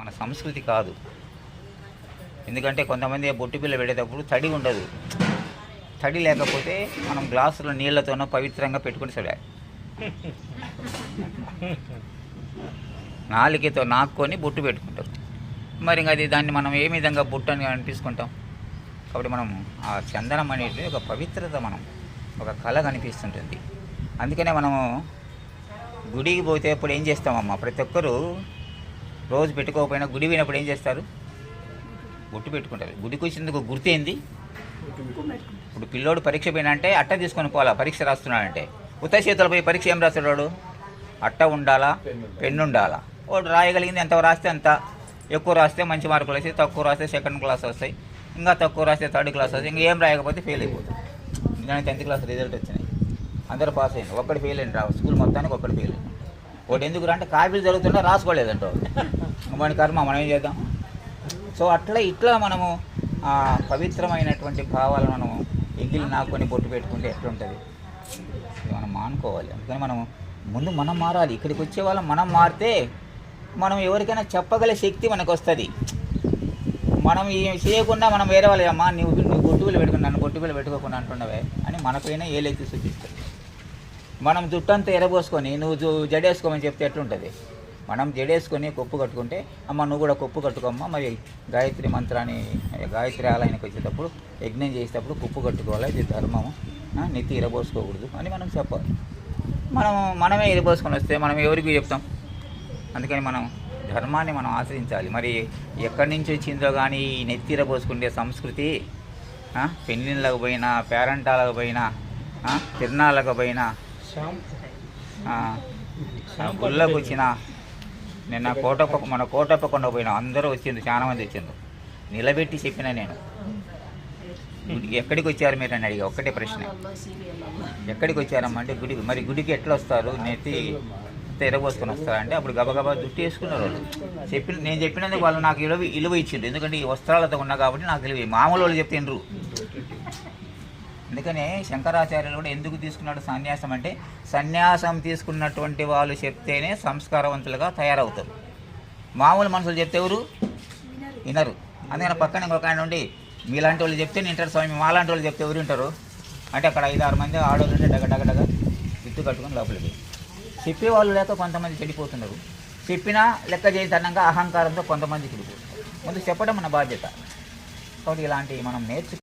మన సంస్కృతి కాదు. ఎందుకంటే కొంతమంది బొట్టు బిళ్ళ పెట్టేటప్పుడు తడి ఉండదు. తడి లేకపోతే మనం గ్లాసులో నీళ్లతోనో పవిత్రంగా పెట్టుకుని సరే నాలికతో నాక్కొని బొట్టు పెట్టుకుంటాం. మరి ఇంకా అది దాన్ని మనం ఏ విధంగా బొట్టు అని అనిపించుకుంటాం. కాబట్టి మనం ఆ చందనం అనేది ఒక పవిత్రత, మనం ఒక కళ కనిపిస్తుంటుంది. అందుకనే మనము గుడికి పోతే అప్పుడు ఏం చేస్తామమ్మా, ప్రతి ఒక్కరూ రోజు పెట్టుకోకపోయినా గుడి పోయినప్పుడు ఏం చేస్తారు, బొట్టు పెట్టుకుంటారు. గుడికి వచ్చినందుకు గుర్తేంది. ఇప్పుడు పిల్లోడు పరీక్ష పోయినా అంటే అట్ట తీసుకొని పోవాలా, పరీక్ష రాస్తున్నాడంటే ఉత్త చేతులు పోయి పరీక్ష ఏం రాస్తాడు, అట్ట ఉండాలా, పెన్ను ఉండాలా. వాడు రాయగలిగింది ఎంత రాస్తే అంత. ఎక్కువ రాస్తే మంచి మార్కులు వస్తాయి, తక్కువ రాస్తే సెకండ్ క్లాస్ వస్తాయి, ఇంకా తక్కువ రాస్తే థర్డ్ క్లాస్ వస్తాయి. ఇంకా ఏం రాయకపోతే ఫెయిల్ అయిపోతుంది. ఇంకా 10th క్లాస్ రిజల్ట్ వచ్చినాయి, అందరూ పాస్ అయింది, ఒక్కటి ఫెయిల్ అయింది. స్కూల్ మొత్తానికి ఒక్కటి ఫెయిల్ అయింది. ఒకటి ఎందుకు అంటే కాపీలు జరుగుతుంటే రాసుకోలేదంట. మన కర్మ, మనం ఏం చేద్దాం. సో ఇట్లా మనము పవిత్రమైనటువంటి భావాలను మనము ఎంగిలి నాకొని బొట్టు పెట్టుకుంటే ఎట్లుంటుంది, ఇది మనం మానుకోవాలి. అందుకని మనం మారాలి. ఇక్కడికి వచ్చే వాళ్ళం మనం మారితే మనం ఎవరికైనా చెప్పగల శక్తి మనకు వస్తుంది. మనం చేయకుండా మనం వేరే వాళ్ళు అమ్మా నువ్వు బొట్టు బిళ్ళ పెట్టుకుని నన్ను బొట్టు బిళ్ళ పెట్టుకోకుండా అంటున్నావే అని మనపైన ఏలెత్తి సూచిస్తుంది. మనం జుట్టంతా ఎరబోసుకొని నువ్వు జడేసుకోమని చెప్తే ఎట్లుంటుంది. మనం జడేసుకొని కొప్పు కట్టుకుంటే అమ్మ నువ్వు కూడా కొప్పు కట్టుకోమ్మా, మరి గాయత్రి మంత్రాన్ని గాయత్రి ఆలయానికి వచ్చేటప్పుడు యజ్ఞం చేసేటప్పుడు కొప్పు కట్టుకోవాలి, ఇది ధర్మము, నెత్తి ఎరబోసుకోకూడదు అని మనం చెప్పాలి. మనమే ఎరబోసుకొని వస్తే మనం ఎవరికి చెప్తాం. అందుకని మనం ధర్మాన్ని మనం ఆచరించాలి. మరి ఎక్కడి నుంచి వచ్చిందో కానీ ఈ నెత్తి ఎరబోసుకుంటే సంస్కృతి, పెళ్ళిళ్ళకు పోయినా, పేరంటాలకు పోయినా, తిరునాళ్ళకు పోయినా, గుళ్ళకు వచ్చినా, నిన్న మన కోటప్పకొండ పోయినా అందరూ వచ్చింది, చాలా మంది వచ్చింది. నిలబెట్టి చెప్పిన నేను, ఎక్కడికి వచ్చారు మీరు అని అడిగా. ఒక్కటే ప్రశ్న, ఎక్కడికి వచ్చారమ్మా అంటే గుడికి. మరి గుడికి ఎట్లా వస్తారు, నెత్తి ఎరబోసుకొని వస్తారంటే అప్పుడు గబగబా జుట్టు వేసుకున్నారు వాళ్ళు. నేను చెప్పినందుకు వాళ్ళు నాకు ఇలువ ఇచ్చిండ్రు. ఎందుకంటే ఈ వస్త్రాలతో ఉన్నా కాబట్టి నాకు ఇలువ. మామూలు వాళ్ళు చెప్తుండ్రు. అందుకనే శంకరాచార్యులు కూడా ఎందుకు తీసుకున్నాడు సన్యాసం అంటే, సన్యాసం తీసుకున్నటువంటి వాళ్ళు చెప్తేనే సంస్కారవంతులుగా తయారవుతారు. మామూలు మనుషులు చెప్తే ఎవరు వినరు. అందుకని పక్కన ఇంకొక ఆయన ఉండి మీలాంటి వాళ్ళు చెప్తే వింటారు స్వామి, మాలాంటి వాళ్ళు చెప్తే ఎవరు వింటారు అంటే అక్కడ 5-6 మంది ఆడవాళ్ళు ఉంటే డగడగడగ విత్తు కట్టుకుని లోపలికి. చెప్పేవాళ్ళు లేక కొంతమంది చెడిపోతున్నారు. చెప్పినా లెక్క చేతనంగా అహంకారంతో కొంతమంది చెడిపోతున్నారు. ముందు చెప్పడం మన బాధ్యత. కాబట్టి ఇలాంటివి మనం నేర్చుకో.